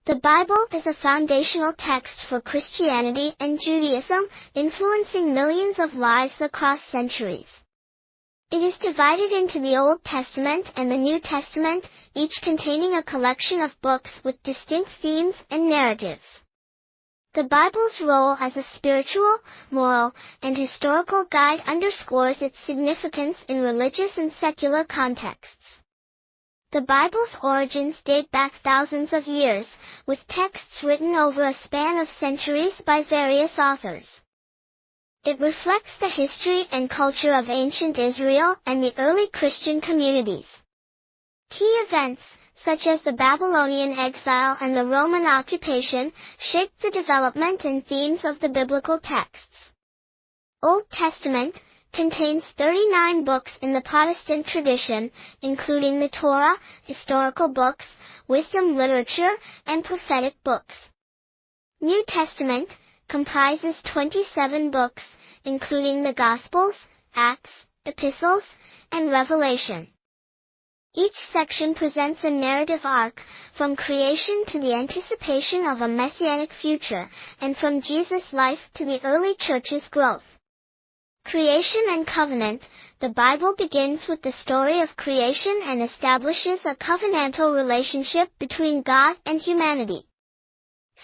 The Bible is a foundational text for Christianity and Judaism, influencing millions of lives across centuries. It is divided into the Old Testament and the New Testament, each containing a collection of books with distinct themes and narratives. The Bible's role as a spiritual, moral, and historical guide underscores its significance in religious and secular contexts. The Bible's origins date back thousands of years, with texts written over a span of centuries by various authors. It reflects the history and culture of ancient Israel and the early Christian communities. Key events, such as the Babylonian exile and the Roman occupation, shaped the development and themes of the biblical texts. Old Testament contains 39 books in the Protestant tradition, including the Torah, historical books, wisdom literature, and prophetic books. New Testament comprises 27 books, including the Gospels, Acts, Epistles, and Revelation. Each section presents a narrative arc, from creation to the anticipation of a messianic future, and from Jesus' life to the early church's growth. Creation and Covenant. The Bible begins with the story of creation and establishes a covenantal relationship between God and humanity.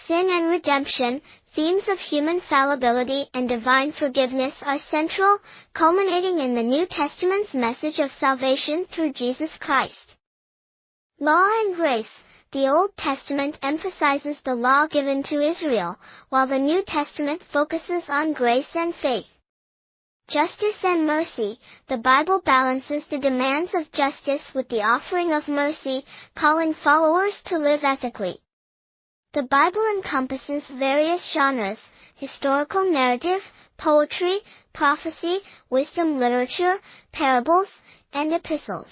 Sin and redemption, themes of human fallibility and divine forgiveness are central, culminating in the New Testament's message of salvation through Jesus Christ. Law and grace. The Old Testament emphasizes the law given to Israel, while the New Testament focuses on grace and faith. Justice and mercy. The Bible balances the demands of justice with the offering of mercy, calling followers to live ethically. The Bible encompasses various genres: historical narrative, poetry, prophecy, wisdom literature, parables, and epistles.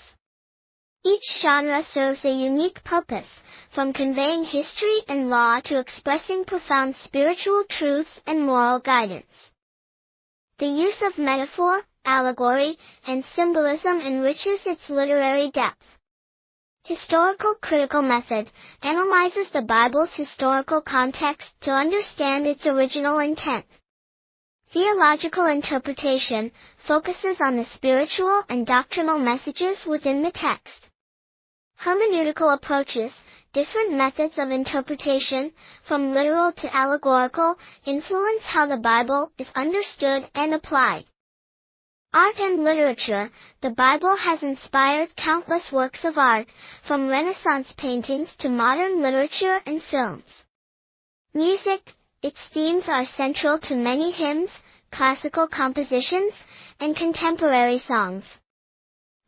Each genre serves a unique purpose, from conveying history and law to expressing profound spiritual truths and moral guidance. The use of metaphor, allegory, and symbolism enriches its literary depth. Historical critical method analyzes the Bible's historical context to understand its original intent. Theological interpretation focuses on the spiritual and doctrinal messages within the text. Hermeneutical approaches, different methods of interpretation, from literal to allegorical, influence how the Bible is understood and applied. Art and literature. The Bible has inspired countless works of art, from Renaissance paintings to modern literature and films. Music. Its themes are central to many hymns, classical compositions, and contemporary songs.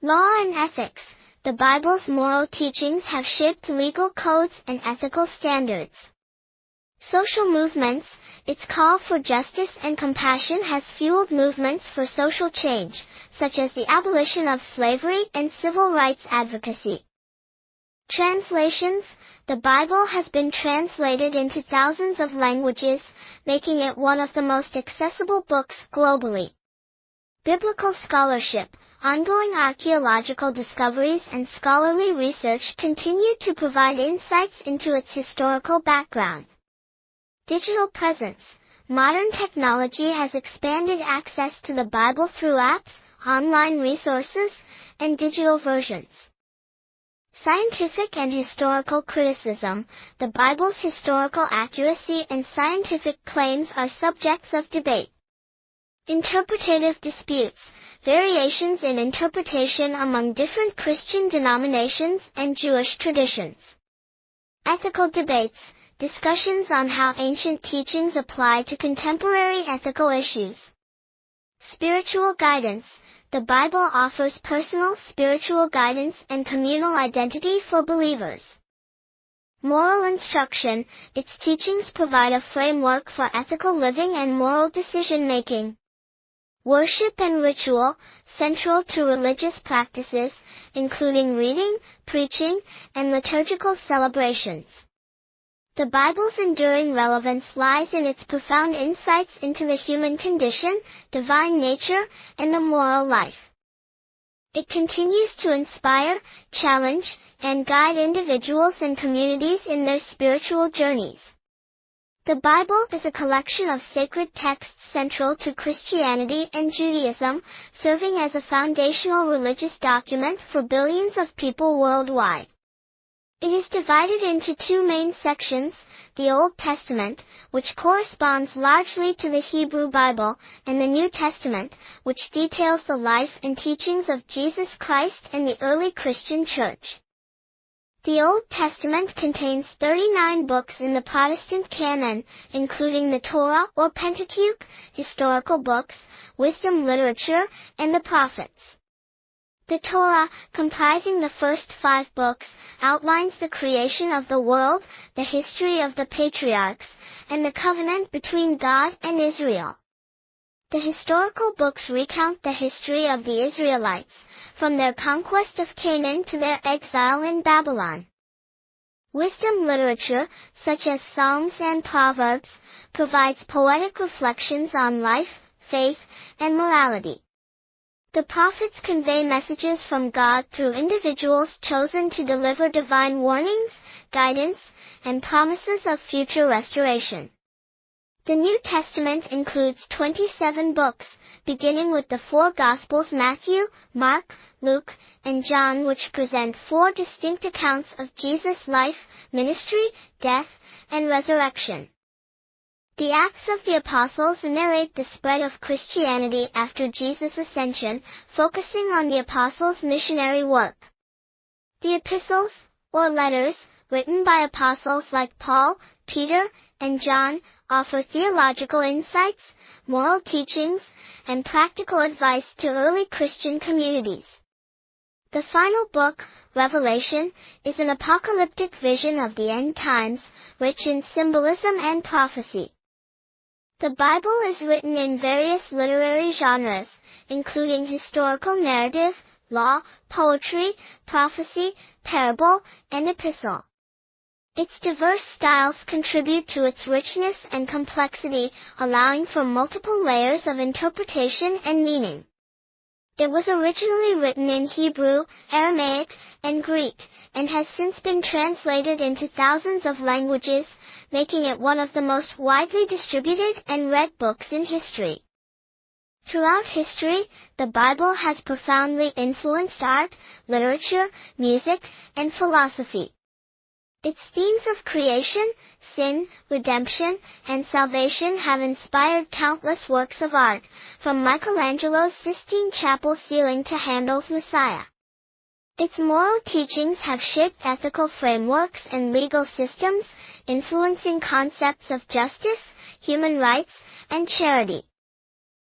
Law and ethics. The Bible's moral teachings have shaped legal codes and ethical standards. Social movements. Its call for justice and compassion has fueled movements for social change, such as the abolition of slavery and civil rights advocacy. Translations. The Bible has been translated into thousands of languages, making it one of the most accessible books globally. Biblical scholarship. Ongoing archaeological discoveries and scholarly research continue to provide insights into its historical background. Digital presence. Modern technology has expanded access to the Bible through apps, online resources, and digital versions. Scientific and historical criticism. The Bible's historical accuracy and scientific claims are subjects of debate. Interpretative disputes. Variations in interpretation among different Christian denominations and Jewish traditions. Ethical debates. Discussions on how ancient teachings apply to contemporary ethical issues. Spiritual guidance. The Bible offers personal spiritual guidance and communal identity for believers. Moral instruction. Its teachings provide a framework for ethical living and moral decision-making. Worship and ritual, central to religious practices, including reading, preaching, and liturgical celebrations. The Bible's enduring relevance lies in its profound insights into the human condition, divine nature, and the moral life. It continues to inspire, challenge, and guide individuals and communities in their spiritual journeys. The Bible is a collection of sacred texts central to Christianity and Judaism, serving as a foundational religious document for billions of people worldwide. It is divided into two main sections, the Old Testament, which corresponds largely to the Hebrew Bible, and the New Testament, which details the life and teachings of Jesus Christ and the early Christian Church. The Old Testament contains 39 books in the Protestant canon, including the Torah or Pentateuch, historical books, wisdom literature, and the prophets. The Torah, comprising the first 5 books, outlines the creation of the world, the history of the patriarchs, and the covenant between God and Israel. The historical books recount the history of the Israelites, from their conquest of Canaan to their exile in Babylon. Wisdom literature, such as Psalms and Proverbs, provides poetic reflections on life, faith, and morality. The prophets convey messages from God through individuals chosen to deliver divine warnings, guidance, and promises of future restoration. The New Testament includes 27 books, beginning with the 4 Gospels Matthew, Mark, Luke, and John, which present 4 distinct accounts of Jesus' life, ministry, death, and resurrection. The Acts of the Apostles narrate the spread of Christianity after Jesus' ascension, focusing on the apostles' missionary work. The epistles, or letters, written by apostles like Paul, Peter, and John, offer theological insights, moral teachings, and practical advice to early Christian communities. The final book, Revelation, is an apocalyptic vision of the end times, rich in symbolism and prophecy. The Bible is written in various literary genres, including historical narrative, law, poetry, prophecy, parable, and epistle. Its diverse styles contribute to its richness and complexity, allowing for multiple layers of interpretation and meaning. It was originally written in Hebrew, Aramaic, and Greek, and has since been translated into thousands of languages, making it one of the most widely distributed and read books in history. Throughout history, the Bible has profoundly influenced art, literature, music, and philosophy. Its themes of creation, sin, redemption, and salvation have inspired countless works of art, from Michelangelo's Sistine Chapel ceiling to Handel's Messiah. Its moral teachings have shaped ethical frameworks and legal systems, influencing concepts of justice, human rights, and charity.